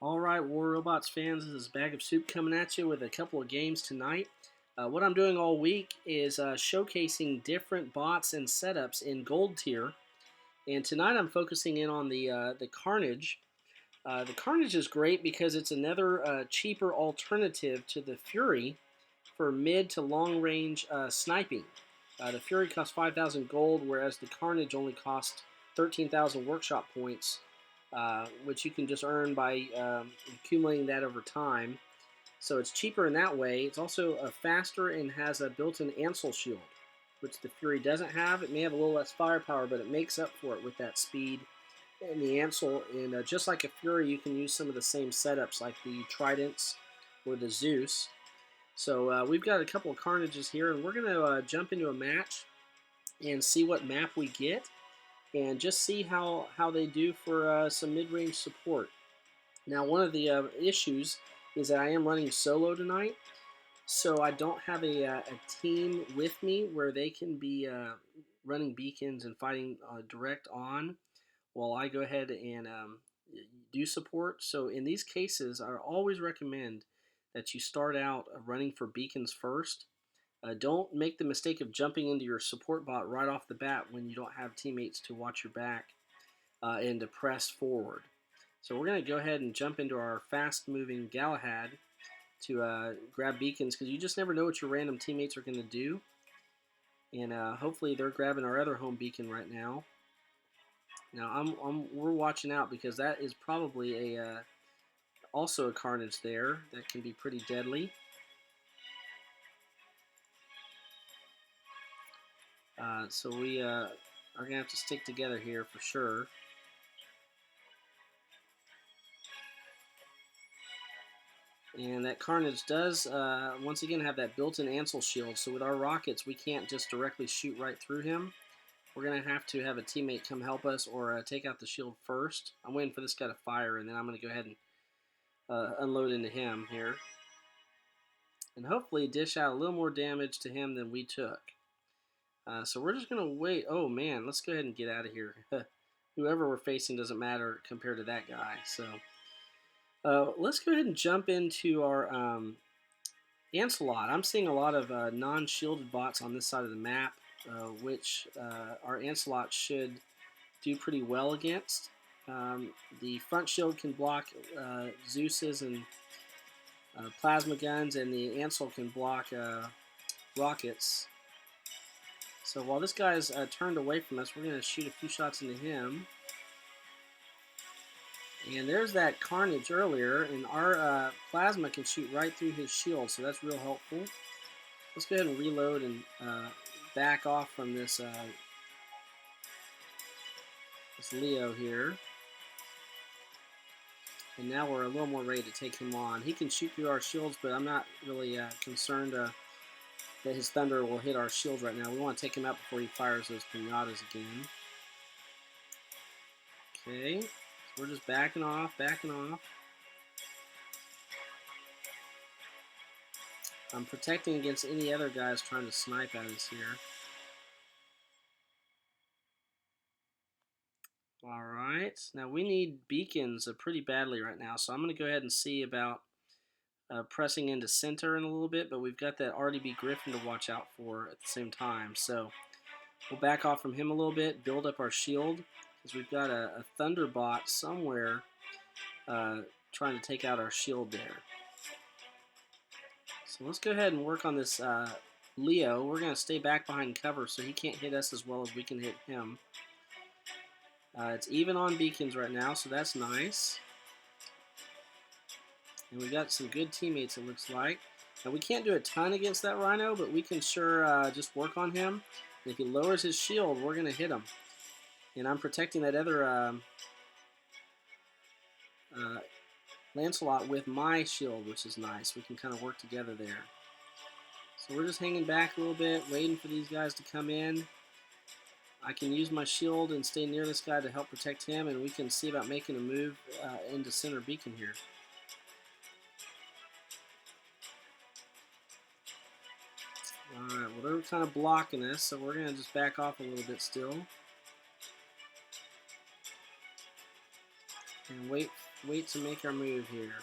Alright, War Robots fans, this is Bagofsoup coming at you with a couple of games tonight. What I'm doing all week is showcasing different bots and setups in Gold tier. And tonight I'm focusing in on the Carnage. The Carnage is great because it's another cheaper alternative to the Fury for mid to long range sniping. The Fury costs 5,000 gold, whereas the Carnage only costs 13,000 workshop points, which you can just earn by accumulating that over time. So it's cheaper in that way. It's also faster and has a built-in Ansel shield, which the Fury doesn't have. It may have a little less firepower, but it makes up for it with that speed and the Ansel. And just like a Fury, you can use some of the same setups like the Tridents or the Zeus. So we've got a couple of Carnages here, and we're going to jump into a match and see what map we get, and just see how they do for some mid-range support. Now, one of the issues is that I am running solo tonight, so I don't have a team with me where they can be running beacons and fighting direct on while I go ahead and do support. So in these cases, I always recommend that you start out running for beacons first. Don't make the mistake of jumping into your support bot right off the bat when you don't have teammates to watch your back and to press forward. So we're going to go ahead and jump into our fast-moving Galahad to grab beacons, because you just never know what your random teammates are going to do. And hopefully they're grabbing our other home beacon right now. Now we're watching out, because that is probably also a Carnage there that can be pretty deadly. So we are going to have to stick together here for sure. And that Carnage does, once again, have that built-in Ansel shield. So with our rockets, we can't just directly shoot right through him. We're going to have a teammate come help us, or take out the shield first. I'm waiting for this guy to fire, and then I'm going to go ahead and unload into him here. And hopefully dish out a little more damage to him than we took. So we're just going to wait. Oh, man, let's go ahead and get out of here. Whoever we're facing doesn't matter compared to that guy. So let's go ahead and jump into our Ancelot. I'm seeing a lot of non-shielded bots on this side of the map, which our Ancelot should do pretty well against. The front shield can block Zeus's and plasma guns, and the Ansel can block rockets. So while this guy's turned away from us, we're going to shoot a few shots into him. And there's that Carnage earlier, and our plasma can shoot right through his shield, so that's real helpful. Let's go ahead and reload and back off from this Leo here. And now we're a little more ready to take him on. He can shoot through our shields, but I'm not really concerned that his thunder will hit our shield right now. We want to take him out before he fires those pinatas again. Okay, so we're just backing off. I'm protecting against any other guys trying to snipe at us here. Alright, now we need beacons pretty badly right now, so I'm going to go ahead and see about pressing into center in a little bit, but we've got that RDB Griffin to watch out for at the same time. So we'll back off from him a little bit, build up our shield, because we've got a Thunderbot somewhere trying to take out our shield there. So let's go ahead and work on this Leo. We're going to stay back behind cover so he can't hit us as well as we can hit him. It's even on beacons right now, so that's nice. And we got some good teammates, it looks like. Now, we can't do a ton against that Rhino, but we can sure just work on him. And if he lowers his shield, we're going to hit him. And I'm protecting that other Lancelot with my shield, which is nice. We can kind of work together there. So we're just hanging back a little bit, waiting for these guys to come in. I can use my shield and stay near this guy to help protect him, and we can see about making a move into center beacon here. Alright, well, they're kind of blocking us, so we're going to just back off a little bit still. And wait wait to make our move here.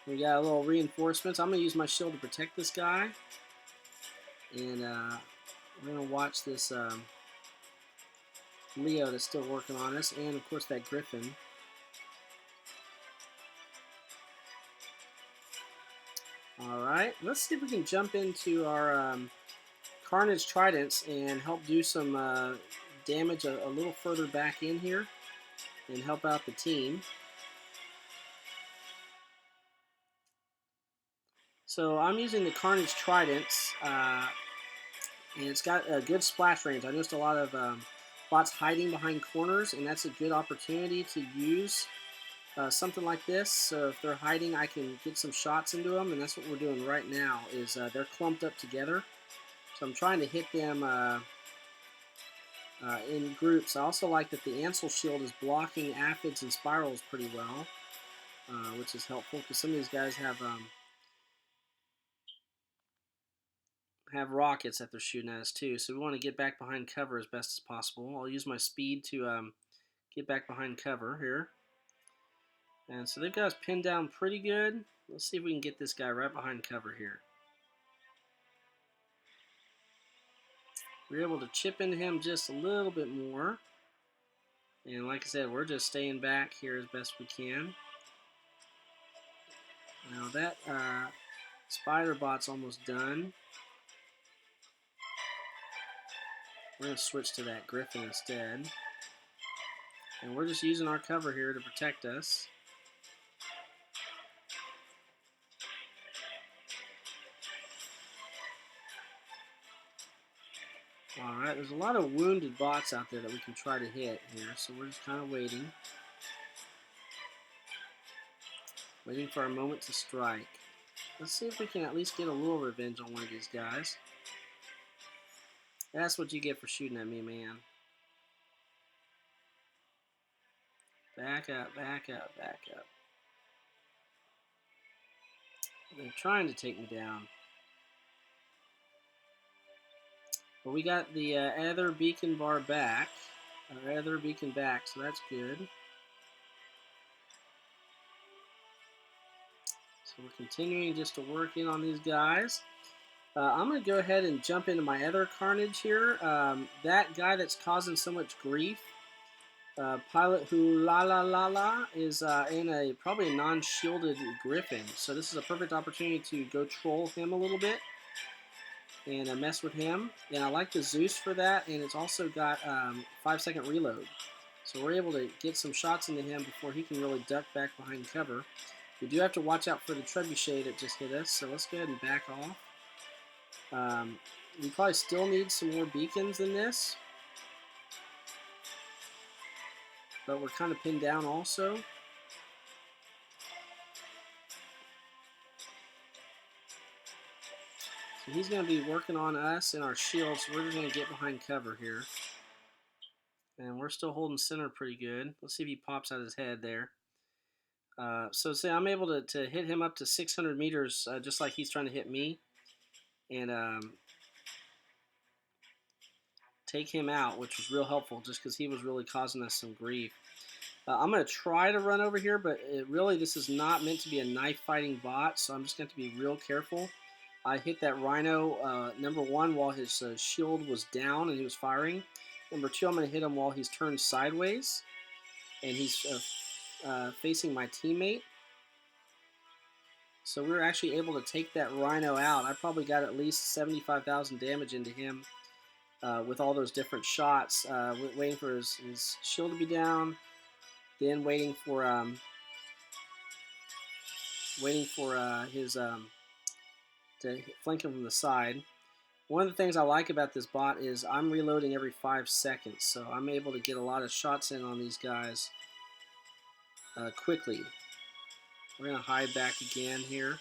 We got a little reinforcements. I'm going to use my shield to protect this guy. And we're going to watch this Leo that's still working on us. And, of course, that Griffin. Alright, let's see if we can jump into our Carnage Tridents and help do some damage a little further back in here and help out the team. So I'm using the Carnage Tridents, and it's got a good splash range. I noticed a lot of bots hiding behind corners, and that's a good opportunity to use something like this. So if they're hiding, I can get some shots into them, and that's what we're doing right now. Is they're clumped up together, so I'm trying to hit them in groups. I also like that the Ansel shield is blocking aphids and spirals pretty well, which is helpful because some of these guys have rockets that they're shooting at us too. So we want to get back behind cover as best as possible. I'll use my speed to get back behind cover here. And so they've got us pinned down pretty good. Let's see if we can get this guy right behind cover here. We're able to chip into him just a little bit more. And like I said, we're just staying back here as best we can. Now that spider bot's almost done. We're going to switch to that Griffin instead. And we're just using our cover here to protect us. Alright, there's a lot of wounded bots out there that we can try to hit here, so we're just kind of waiting. Waiting for our moment to strike. Let's see if we can at least get a little revenge on one of these guys. That's what you get for shooting at me, man. Back up, back up, back up. They're trying to take me down. But we got the other beacon bar back. Our other beacon back, so that's good. So we're continuing just to work in on these guys. I'm going to go ahead and jump into my other Carnage here. That guy that's causing so much grief, Pilot Who La La La La, is in probably a non-shielded Griffin. So this is a perfect opportunity to go troll him a little bit and mess with him. And I like the Zeus for that, and it's also got 5-second reload. So we're able to get some shots into him before he can really duck back behind cover. We do have to watch out for the trebuchet that just hit us, so let's go ahead and back off. We probably still need some more beacons than this, but we're kind of pinned down also. So he's going to be working on us and our shields, so we're just going to get behind cover here. And we're still holding center pretty good. Let's see if he pops out his head there. So say I'm able to hit him up to 600 meters just like he's trying to hit me. And take him out, which was real helpful just because he was really causing us some grief. I'm going to try to run over here, but this is not meant to be a knife fighting bot, so I'm just going to have to be real careful. I hit that Rhino, number one, while his shield was down and he was firing. Number two, I'm going to hit him while he's turned sideways and he's facing my teammate. So we were actually able to take that Rhino out. I probably got at least 75,000 damage into him with all those different shots, waiting for his shield to be down, then waiting for his to flank him from the side. One of the things I like about this bot is I'm reloading every 5 seconds, so I'm able to get a lot of shots in on these guys quickly. We're going to hide back again here.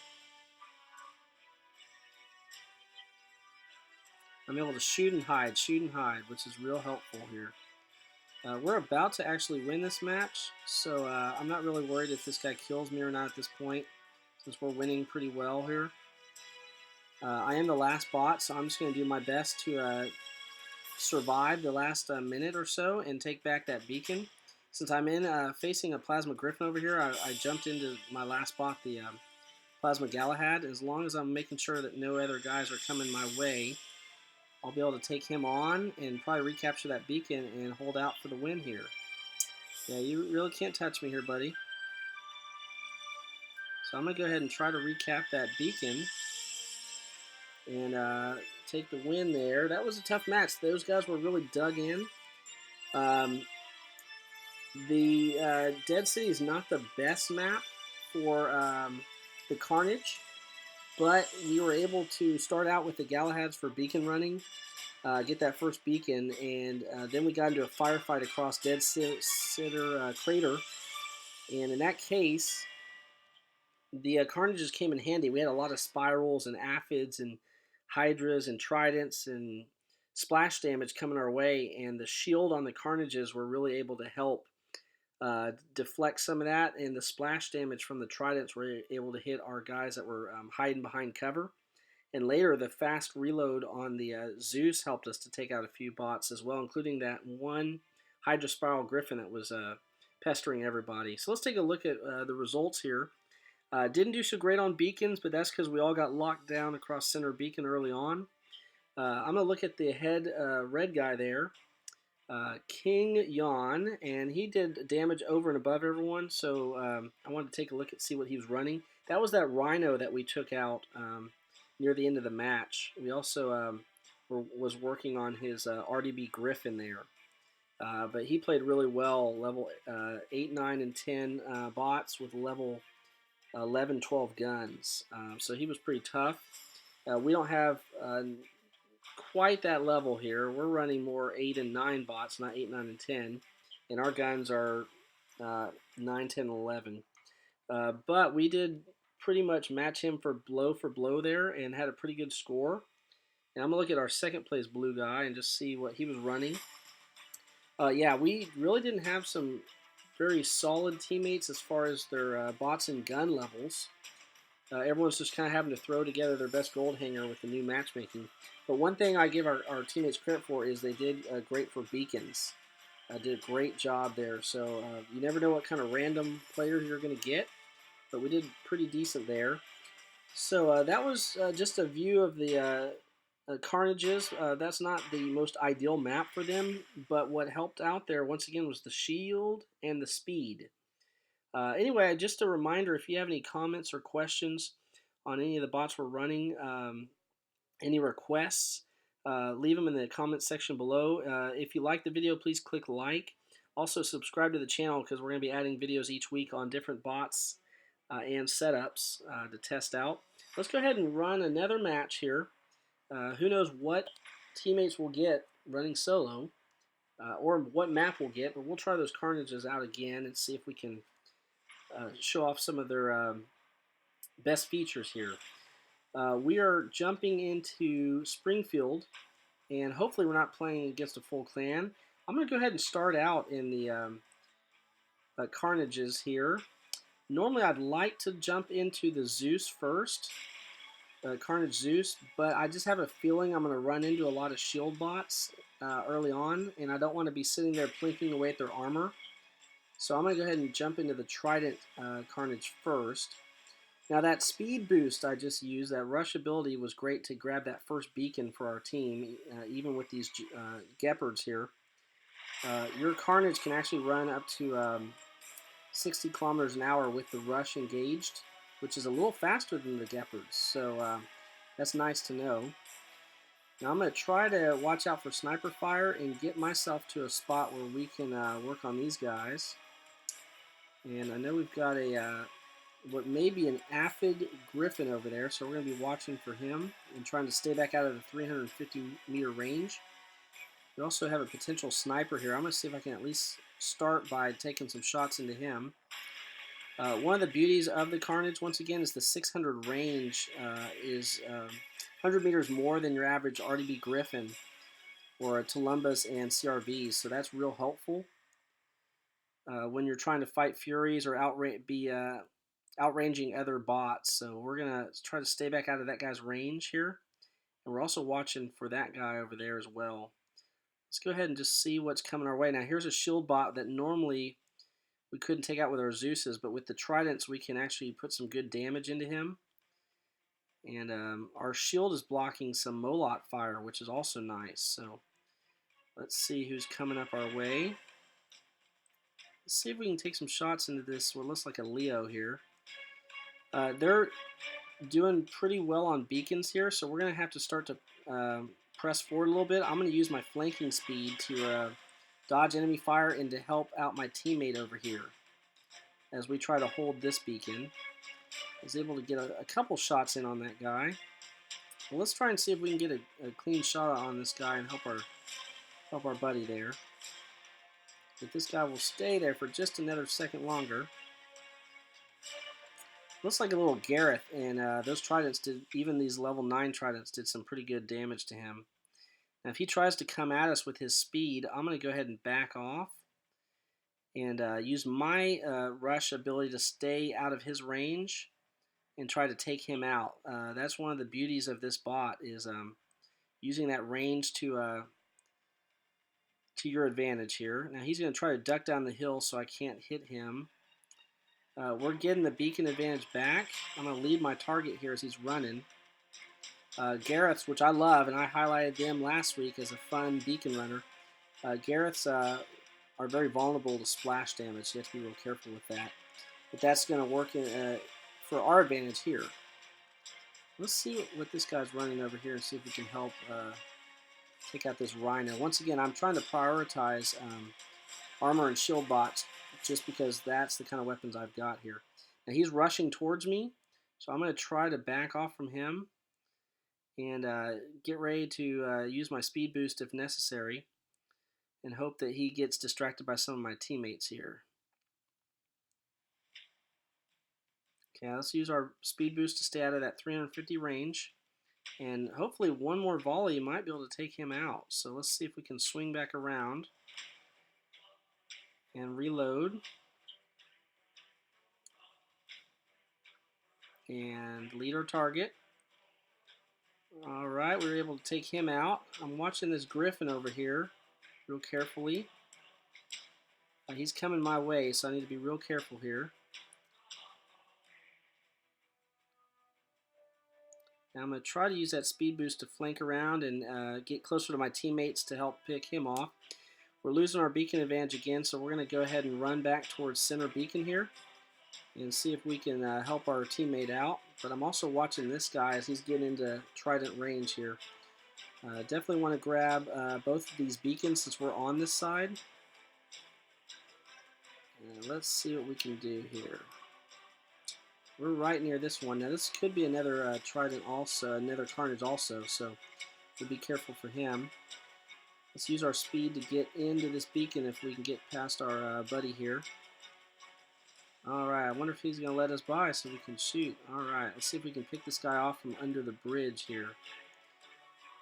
I'm able to shoot and hide, which is real helpful here. We're about to actually win this match, so I'm not really worried if this guy kills me or not at this point, since we're winning pretty well here. I am the last bot, so I'm just going to do my best to survive the last minute or so and take back that beacon. Since I'm in facing a Plasma Griffin over here, I jumped into my last bot, the Plasma Galahad. As long as I'm making sure that no other guys are coming my way, I'll be able to take him on and probably recapture that beacon and hold out for the win here. Yeah, you really can't touch me here, buddy. So I'm going to go ahead and try to recap that beacon and take the win there. That was a tough match. Those guys were really dug in. The Dead City is not the best map for the Carnage, but we were able to start out with the Galahads for beacon running, get that first beacon, and then we got into a firefight across Dead Sitter Crater. And in that case, the Carnages came in handy. We had a lot of spirals and aphids and hydras and tridents and splash damage coming our way, and the shield on the Carnages were really able to help deflect some of that, and the splash damage from the tridents were able to hit our guys that were hiding behind cover. And later, the fast reload on the Zeus helped us to take out a few bots as well, including that one Hydra Spiral Griffin that was pestering everybody. So let's take a look at the results here. Didn't do so great on beacons, but that's because we all got locked down across center beacon early on. I'm going to look at the head red guy there, King Yon, and he did damage over and above everyone, so I wanted to take a look and see what he was running. That was that Rhino that we took out near the end of the match. We also was working on his RDB Griffin there. But he played really well, level 8, 9, and 10 bots with level 11, 12 guns. So he was pretty tough. We don't have quite that level here. We're running more 8 and 9 bots, not 8, 9, and 10. And our guns are 9, 10, and 11. But we did pretty much match him for blow there and had a pretty good score. And I'm going to look at our second place blue guy and just see what he was running. Yeah, we really didn't have some very solid teammates as far as their bots and gun levels. Everyone's just kind of having to throw together their best gold hanger with the new matchmaking. But one thing I give our teammates credit for is they did great for beacons. Did a great job there. So you never know what kind of random players you're going to get. But we did pretty decent there. So that was just a view of the Carnages. That's not the most ideal map for them. But what helped out there, once again, was the shield and the speed. Anyway, just a reminder, if you have any comments or questions on any of the bots we're running, any requests, leave them in the comments section below. If you like the video, please click like. Also, subscribe to the channel because we're going to be adding videos each week on different bots and setups to test out. Let's go ahead and run another match here. Who knows what teammates we'll get running solo or what map we'll get, but we'll try those Carnages out again and see if we can show off some of their best features here. We are jumping into Springfield, and hopefully we're not playing against a full clan. I'm going to go ahead and start out in the Carnages here. Normally I'd like to jump into the Zeus first, Carnage Zeus, but I just have a feeling I'm going to run into a lot of shield bots early on, and I don't want to be sitting there plinking away at their armor. So I'm going to go ahead and jump into the Trident Carnage first. Now that speed boost I just used, that rush ability, was great to grab that first beacon for our team, even with these Gepards here. Your Carnage can actually run up to 60 kilometers an hour with the rush engaged, which is a little faster than the Gepards, so that's nice to know. Now I'm going to try to watch out for sniper fire and get myself to a spot where we can work on these guys. And I know we've got a what may be an aphid griffin over there, so we're going to be watching for him and trying to stay back out of the 350 meter range. We also have a potential sniper here. I'm going to see if I can at least start by taking some shots into him. One of the beauties of the Carnage, once again, is the 600 range is 100 meters more than your average RDB Griffin or Tulumbas and CRVs, so that's real helpful when you're trying to fight Furies or outranging other bots. So we're going to try to stay back out of that guy's range here. And we're also watching for that guy over there as well. Let's go ahead and just see what's coming our way. Now here's a shield bot that normally we couldn't take out with our Zeuses, but with the Tridents we can actually put some good damage into him. And our shield is blocking some Molot fire, which is also nice. So let's see who's coming up our way. Let's see if we can take some shots into this what looks like a Leo here. They're doing pretty well on beacons here, so we're going to have to start to press forward a little bit. I'm going to use my flanking speed to dodge enemy fire and to help out my teammate over here as we try to hold this beacon. I was able to get a couple shots in on that guy. Well, let's try and see if we can get a clean shot on this guy and help our buddy there. If this guy will stay there for just another second longer. Looks like a little Gareth, and those Tridents did, even these level 9 Tridents did some pretty good damage to him. Now if he tries to come at us with his speed, I'm going to go ahead and back off and use my rush ability to stay out of his range and try to take him out. That's one of the beauties of this bot, is using that range to your advantage here. Now he's going to try to duck down the hill so I can't hit him. We're getting the beacon advantage back. I'm going to lead my target here as he's running. Gareth's, which I love, and I highlighted them last week as a fun beacon runner. Gareth's are very vulnerable to splash damage. You have to be real careful with that. But that's going to work for our advantage here. Let's see what this guy's running over here and see if we can help take out this Rhino. Once again, I'm trying to prioritize armor and shield bots just because that's the kind of weapons I've got here. Now he's rushing towards me, so I'm going to try to back off from him and get ready to use my speed boost if necessary and hope that he gets distracted by some of my teammates here. Okay, let's use our speed boost to stay out of that 350 range, and hopefully one more volley might be able to take him out. So let's see if we can swing back around and reload and lead our target. Alright, we were able to take him out. I'm watching this Griffin over here real carefully. He's coming my way, so I need to be real careful here. Now I'm going to try to use that speed boost to flank around and get closer to my teammates to help pick him off. We're losing our beacon advantage again, so we're going to go ahead and run back towards center beacon here and see if we can help our teammate out. But I'm also watching this guy as he's getting into Trident range here. Definitely want to grab both of these beacons since we're on this side. Let's see what we can do here. We're right near this one. Now this could be another Trident also, another Carnage also, so we'll be careful for him. Let's use our speed to get into this beacon if we can get past our buddy here. Alright, I wonder if he's going to let us by so we can shoot. Alright, let's see if we can pick this guy off from under the bridge here.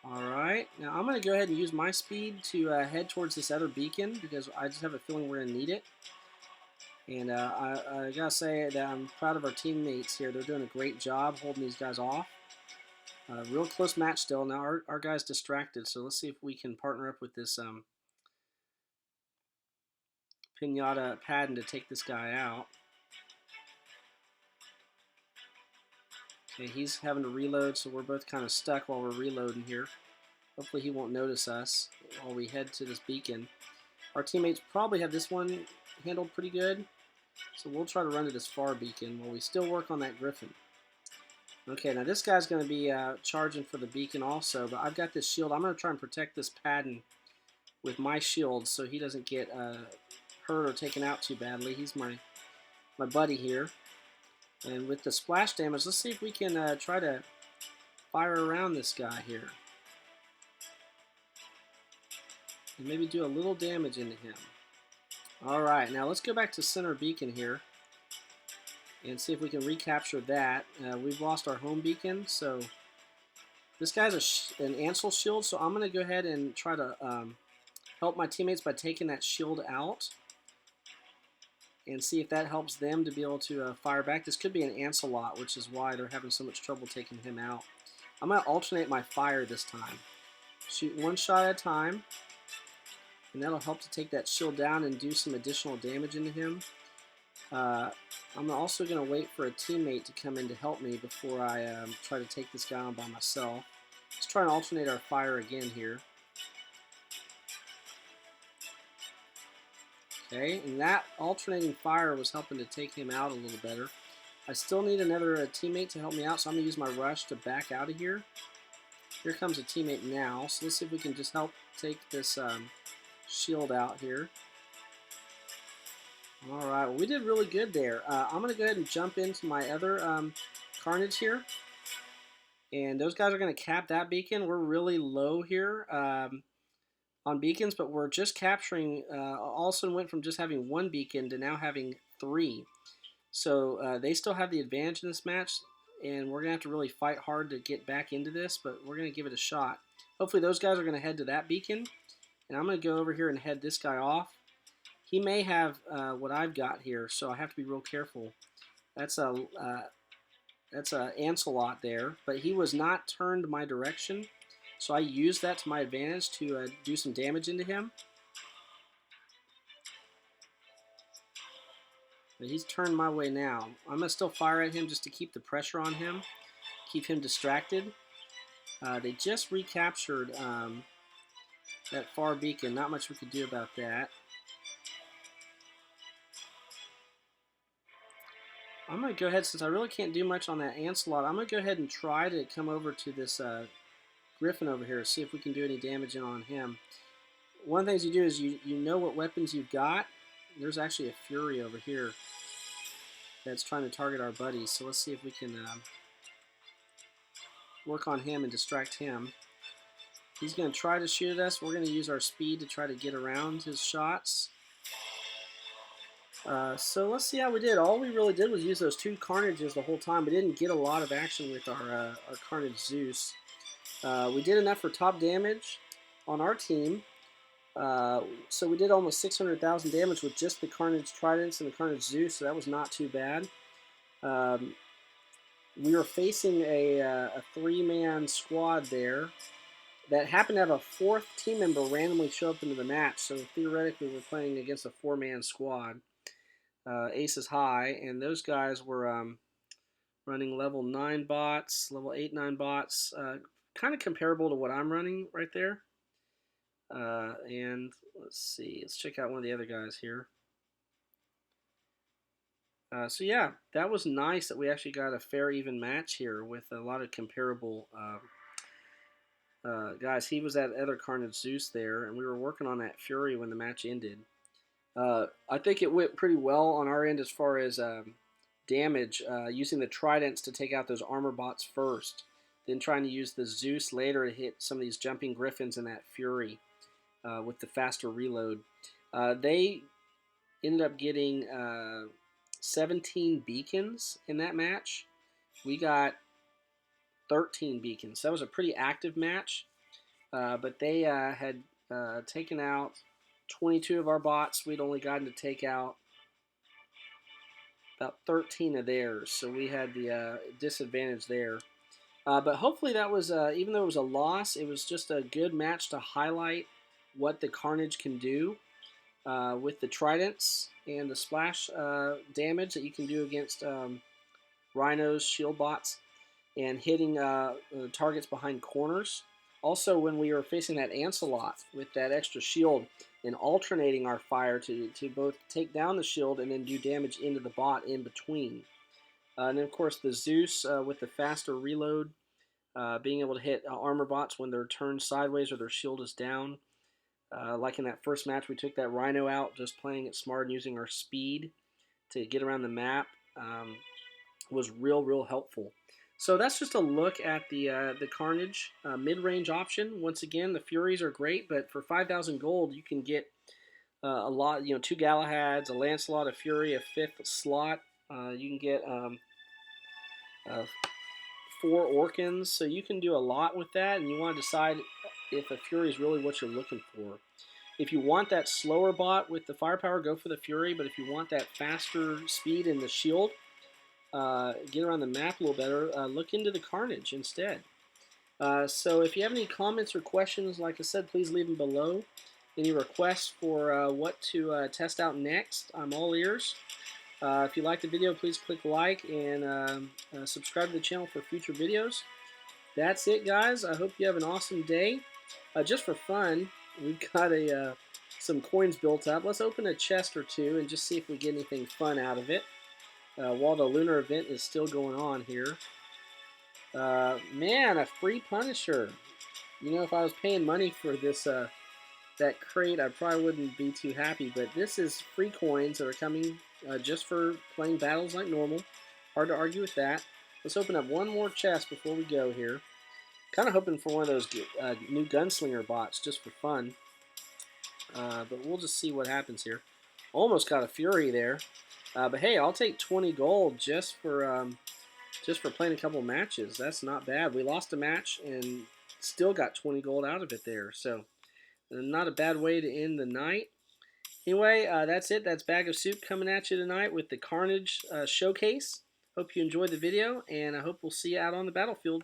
Alright, now I'm going to go ahead and use my speed to head towards this other beacon because I just have a feeling we're going to need it. And I gotta say that I'm proud of our teammates here. They're doing a great job holding these guys off. Real close match still. Now our guy's distracted, so let's see if we can partner up with this Pinata Padden to take this guy out. Okay, he's having to reload, so we're both kind of stuck while we're reloading here. Hopefully he won't notice us while we head to this beacon. Our teammates probably have this one handled pretty good, so we'll try to run to this far beacon while we still work on that Griffin. Okay, now this guy's going to be charging for the beacon also, but I've got this shield. I'm going to try and protect this Padden with my shield so he doesn't get hurt or taken out too badly. He's my buddy here. And with the splash damage, let's see if we can try to fire around this guy here. And maybe do a little damage into him. Alright, now let's go back to center beacon here and see if we can recapture that. We've lost our home beacon, so this guy's an Ansel shield, so I'm going to go ahead and try to help my teammates by taking that shield out and see if that helps them to be able to fire back. This could be an Ancelot, which is why they're having so much trouble taking him out. I'm going to alternate my fire this time. Shoot one shot at a time. And that'll help to take that shield down and do some additional damage into him. I'm also going to wait for a teammate to come in to help me before I try to take this guy on by myself. Let's try and alternate our fire again here. Okay, and that alternating fire was helping to take him out a little better. I still need another teammate to help me out, so I'm going to use my rush to back out of here. Here comes a teammate now, so let's see if we can just help take this shield out here. Alright, well, we did really good there. I'm going to go ahead and jump into my other Carnage here. And those guys are going to cap that beacon. We're really low here on beacons, but we're just capturing. All of a sudden went from just having 1 beacon to now having 3. So they still have the advantage in this match, and we're going to have to really fight hard to get back into this, but we're going to give it a shot. Hopefully those guys are going to head to that beacon, and I'm going to go over here and head this guy off. He may have what I've got here, so I have to be real careful. That's a Ancelot there, but he was not turned my direction, so I used that to my advantage to do some damage into him. But he's turned my way now. I'm going to still fire at him just to keep the pressure on him, keep him distracted. They just recaptured that far beacon. Not much we could do about that. I'm going to go ahead, since I really can't do much on that Ancelot, I'm going to go ahead and try to come over to this Griffin over here, see if we can do any damage in on him. One of the things you do is you know what weapons you've got. There's actually a Fury over here that's trying to target our buddies, so let's see if we can work on him and distract him. He's going to try to shoot at us. We're going to use our speed to try to get around his shots. So let's see how we did. All we really did was use those 2 Carnages the whole time. We didn't get a lot of action with our Carnage Zeus. We did enough for top damage on our team. So we did almost 600,000 damage with just the Carnage Tridents and the Carnage Zeus, so that was not too bad. We were facing a 3-man squad there that happened to have a 4th team member randomly show up into the match, so theoretically we're playing against a 4-man squad. Aces high, and those guys were running level 9 bots, level 8-9 bots, kind of comparable to what I'm running right there. And let's see, let's check out one of the other guys here. So yeah, that was nice that we actually got a fair even match here with a lot of comparable guys. He was that other Carnage Zeus there, and we were working on that Fury when the match ended. I think it went pretty well on our end as far as damage, using the Tridents to take out those armor bots first, then trying to use the Zeus later to hit some of these jumping Griffins and that Fury with the faster reload. They ended up getting 17 beacons in that match. We got 13 beacons. That was a pretty active match, but they had taken out 22 of our bots. We'd only gotten to take out about 13 of theirs, so we had the disadvantage there. But hopefully that was, even though it was a loss, it was just a good match to highlight what the Carnage can do with the Tridents and the splash damage that you can do against Rhinos, shield bots, and hitting targets behind corners. Also, when we were facing that Ancelot with that extra shield and alternating our fire to both take down the shield and then do damage into the bot in between. And then, of course, the Zeus with the faster reload, being able to hit armor bots when they're turned sideways or their shield is down. Like in that first match, we took that Rhino out just playing it smart and using our speed to get around the map. Was real helpful. So that's just a look at the Carnage mid-range option. Once again, the Furies are great, but for 5,000 gold, you can get a lot. 2 Galahads, a Lancelot, a Fury, a 5th slot. You can get 4 Orkans, so you can do a lot with that. And you want to decide if a Fury is really what you're looking for. If you want that slower bot with the firepower, go for the Fury. But if you want that faster speed and the shield, get around the map a little better, look into the Carnage instead. So if you have any comments or questions, like I said, please leave them below. Any requests for what to test out next, I'm all ears. If you like the video, please click like and subscribe to the channel for future videos. That's it, guys. I hope you have an awesome day. Just for fun, we've got some coins built up. Let's open a chest or two and just see if we get anything fun out of it while the lunar event is still going on here. Man, a free Punisher. You know, if I was paying money for this that crate, I probably wouldn't be too happy. But this is free coins that are coming just for playing battles like normal. Hard to argue with that. Let's open up one more chest before we go here. Kind of hoping for one of those new gunslinger bots just for fun. But we'll just see what happens here. Almost got a Fury there. But hey, I'll take 20 gold just for playing a couple matches. That's not bad. We lost a match and still got 20 gold out of it there. So not a bad way to end the night. Anyway, that's it. That's Bagofsoup coming at you tonight with the Carnage Showcase. Hope you enjoyed the video, and I hope we'll see you out on the battlefield.